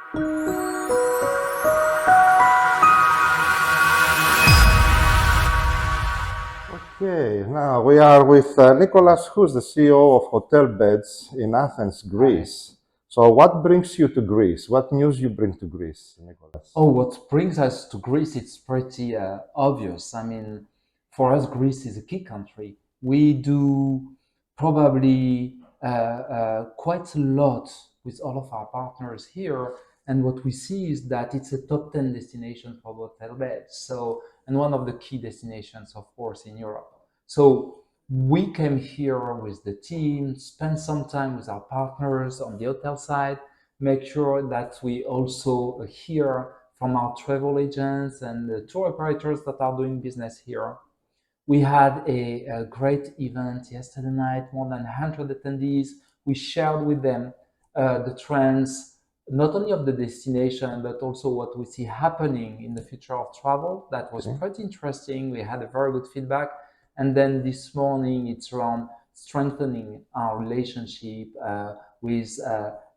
Okay, now we are with Nicolas Huss, the CEO of HotelBeds in Athens, Greece. So what brings you to Greece? What news you bring to Greece, Nicolas? Oh, what brings us to Greece? It's pretty obvious. I mean, for us, Greece is a key country. We do probably quite a lot with all of our partners here. And what we see is that it's a top 10 destination for hotel beds. So, and one of the key destinations, of course, in Europe. So we came here with the team, spend some time with our partners on the hotel side, make sure that we also hear from our travel agents and the tour operators that are doing business here. We had a great event yesterday night, more than 100 attendees. We shared with them the trends, not only of the destination, but also what we see happening in the future of travel. That was pretty interesting. We had a very good feedback. And then this morning, it's around strengthening our relationship with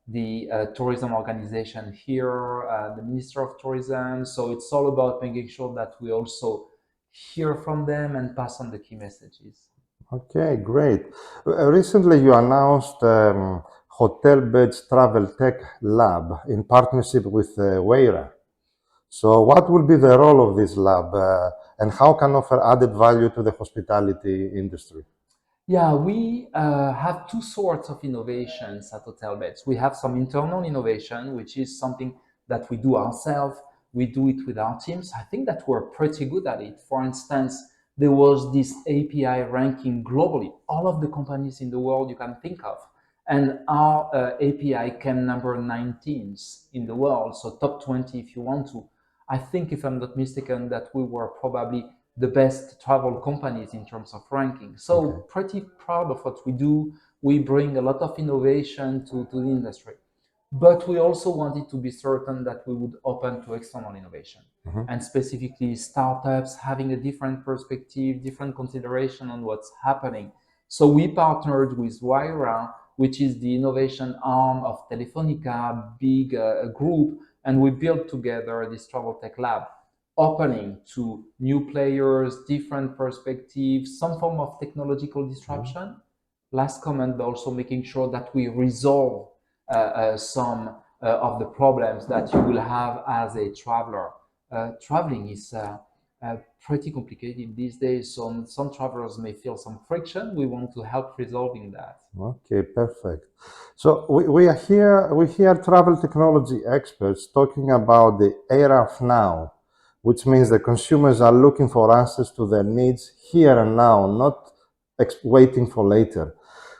the tourism organization here, the Minister of Tourism. So it's all about making sure that we also hear from them and pass on the key messages. Okay, great. Recently you announced HotelBeds TravelTech Lab in partnership with Wayra. So what will be the role of this lab and how can offer added value to the hospitality industry? Yeah, we have two sorts of innovations at HotelBeds. We have some internal innovation, which is something that we do ourselves. We do it with our teams. I think that we're pretty good at it. For instance, there was this API ranking globally, all of the companies in the world you can think of. And our API came number 19th in the world, so top 20 if you want to. I think, if I'm not mistaken, that we were probably the best travel companies in terms of ranking. So pretty proud of what we do. We bring a lot of innovation to the industry. But we also wanted to be certain that we would open to external innovation and specifically startups having a different perspective, different consideration on what's happening. So we partnered with Wayra, which is the innovation arm of Telefonica, big group, and we built together this TravelTech Lab, opening to new players, different perspectives, some form of technological disruption. Last comment, but also making sure that we resolve some of the problems that you will have as a traveler. Traveling is pretty complicated these days, so some travelers may feel some friction. We want to help resolving that. Okay, perfect. So we hear travel technology experts talking about the era of now, which means that consumers are looking for answers to their needs here and now, not waiting for later.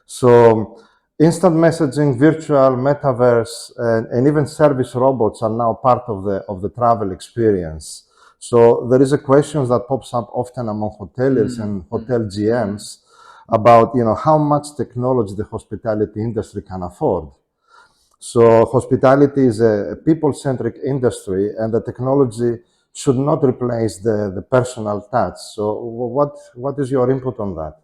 So instant messaging, virtual, metaverse, and even service robots are now part of the travel experience. So there is a question that pops up often among hoteliers and hotel GMs about how much technology the hospitality industry can afford. So hospitality is a people-centric industry, and the technology should not replace the personal touch. So what is your input on that?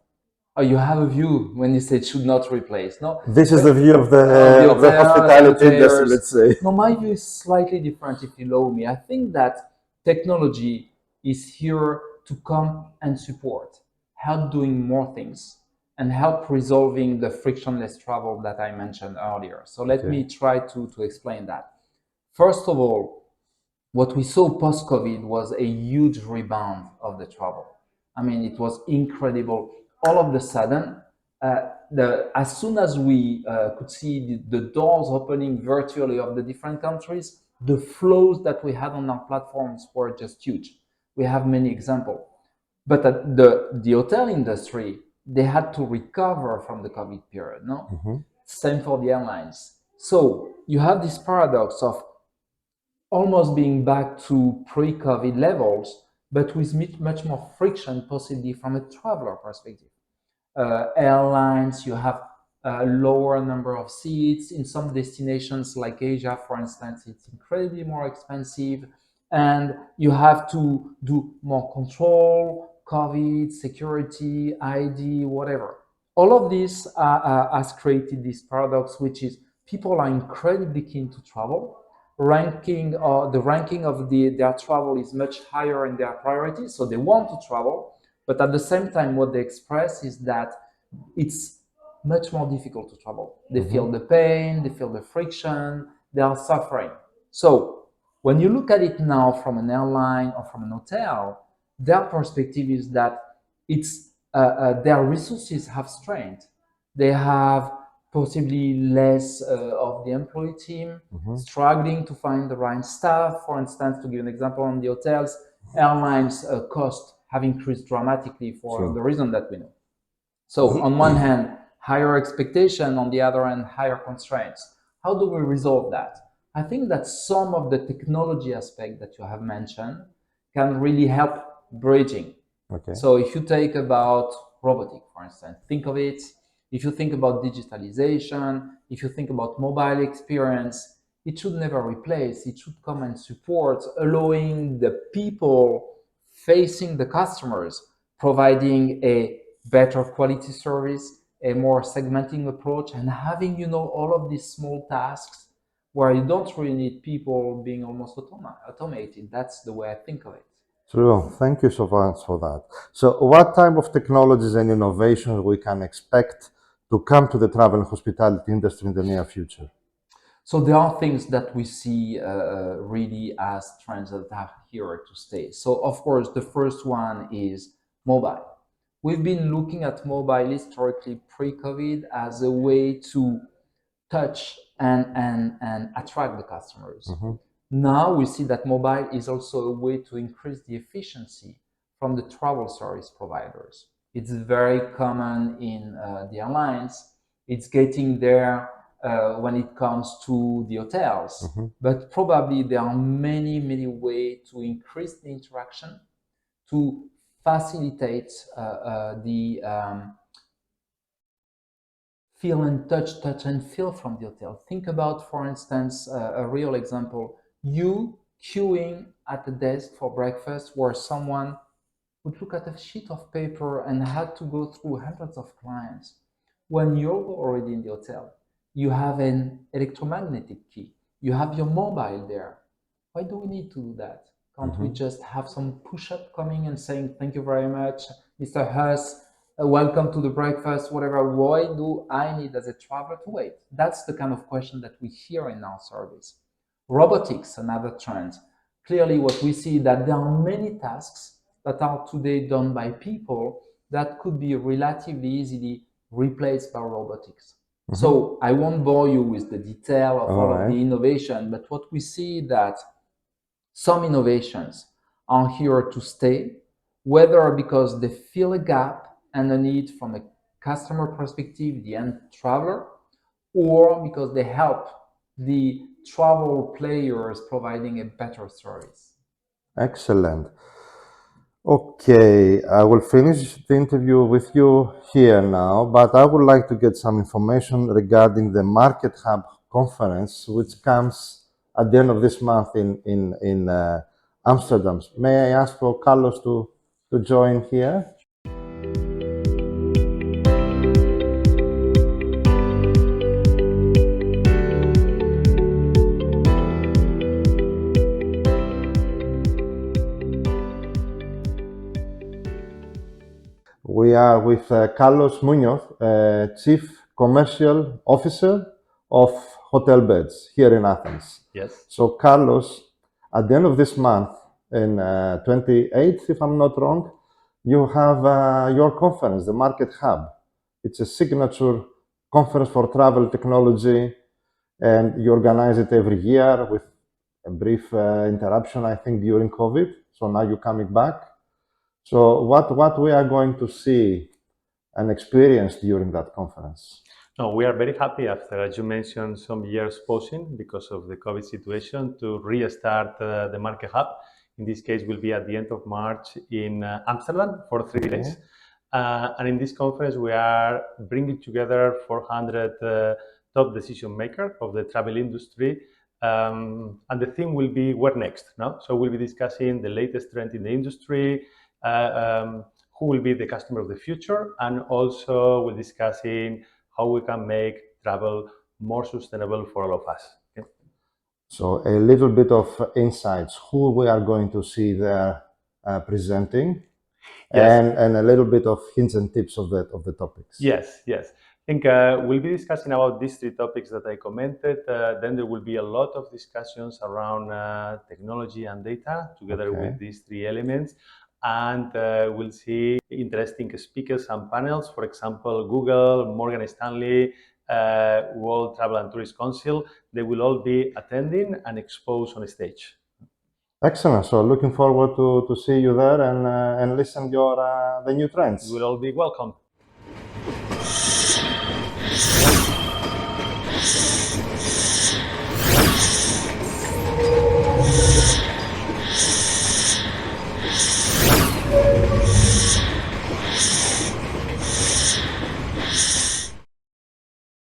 Oh, you have a view when you say it should not replace. No, This is the view of the hotels and the hospitality industry, players. let's say. No, my view is slightly different, if you allow me. I think that technology is here to come and support, help doing more things, and help resolving the frictionless travel that I mentioned earlier. So let me try to explain that. First of all, what we saw post-COVID was a huge rebound of the travel. I mean, it was incredible. All of a sudden, as soon as we could see the doors opening virtually of the different countries, the flows that we had on our platforms were just huge. We have many examples. But the hotel industry, they had to recover from the COVID period, no? Same for the airlines. So you have this paradox of almost being back to pre-COVID levels, but with much more friction, possibly from a traveler perspective. Airlines, you have a lower number of seats. In some destinations like Asia, for instance, it's incredibly more expensive, and you have to do more control, COVID, security, ID, whatever. All of this has created this paradox, which is people are incredibly keen to travel, ranking or the ranking of their travel is much higher in their priority, so they want to travel, but at the same time what they express is that it's much more difficult to travel. They feel the pain, they feel the friction, they are suffering. So when you look at it now from an airline or from an hotel, their perspective is that it's their resources have strength. They have possibly less of the employee team, struggling to find the right staff. For instance, to give an example on the hotels, airlines costs have increased dramatically for the reason that we know. So on one hand, higher expectation, on the other hand, higher constraints. How do we resolve that? I think that some of the technology aspect that you have mentioned can really help bridging. Okay. So if you take about robotic, for instance, think of it. If you think about digitalization, if you think about mobile experience, it should never replace, it should come and support, allowing the people facing the customers, providing a better quality service, a more segmenting approach, and having, all of these small tasks where you don't really need people being almost automated. That's the way I think of it. True. Thank you so much for that. So what type of technologies and innovations we can expect to come to the travel and hospitality industry in the near future? So there are things that we see really as trends that are here to stay. So of course, the first one is mobile. We've been looking at mobile historically pre-COVID as a way to touch and attract the customers. Now we see that mobile is also a way to increase the efficiency from the travel service providers. It's very common in the airlines. It's getting there when it comes to the hotels, but probably there are many, many ways to increase the interaction, to facilitate the feel and touch and feel from the hotel. Think about, for instance, a real example. You queuing at the desk for breakfast where someone would look at a sheet of paper and had to go through hundreds of clients. When you're already in the hotel, you have an electromagnetic key. You have your mobile there. Why do we need to do that? Can't we just have some push-up coming and saying, thank you very much, Mr. Huss, welcome to the breakfast, whatever. Why do I need as a traveler to wait? That's the kind of question that we hear in our service. Robotics, another trend. Clearly what we see that there are many tasks that are today done by people that could be relatively easily replaced by robotics. So I won't bore you with the detail of all of the innovation, but what we see that some innovations are here to stay, whether because they fill a gap and a need from a customer perspective, the end traveler, or because they help the travel players providing a better service. Excellent. Okay, I will finish the interview with you here now, but I would like to get some information regarding the MarketHub conference, which comes at the end of this month in Amsterdam. May I ask for Carlos to join here? We are with Carlos Munoz, Chief Commercial Officer of HotelBeds here in Athens. Yes. So, Carlos, at the end of this month, in 28th, if I'm not wrong, you have your conference, the MarketHub. It's a signature conference for travel technology, and you organize it every year with a brief interruption, I think, during COVID. So now you're coming back. So what we are going to see and experience during that conference? No, we are very happy after, as you mentioned, some years pausing because of the COVID situation to restart the MarketHub. In this case, will be at the end of March in Amsterdam for 3 days. And in this conference, we are bringing together 400 top decision makers of the travel industry. And the theme will be where next. No? So we'll be discussing the latest trend in the industry, who will be the customer of the future, and also we're discussing how we can make travel more sustainable for all of us. Okay? So a little bit of insights, who we are going to see there presenting, Yes. and a little bit of hints and tips of the topics. Yes, yes. I think we'll be discussing about these three topics that I commented. Then there will be a lot of discussions around technology and data together Okay. with these three elements. And we'll see interesting speakers and panels. For example, Google, Morgan Stanley, World Travel and Tourist Council. They will all be attending and exposed on stage. Excellent. So looking forward to see you there and listen your the new trends. You will all be welcome.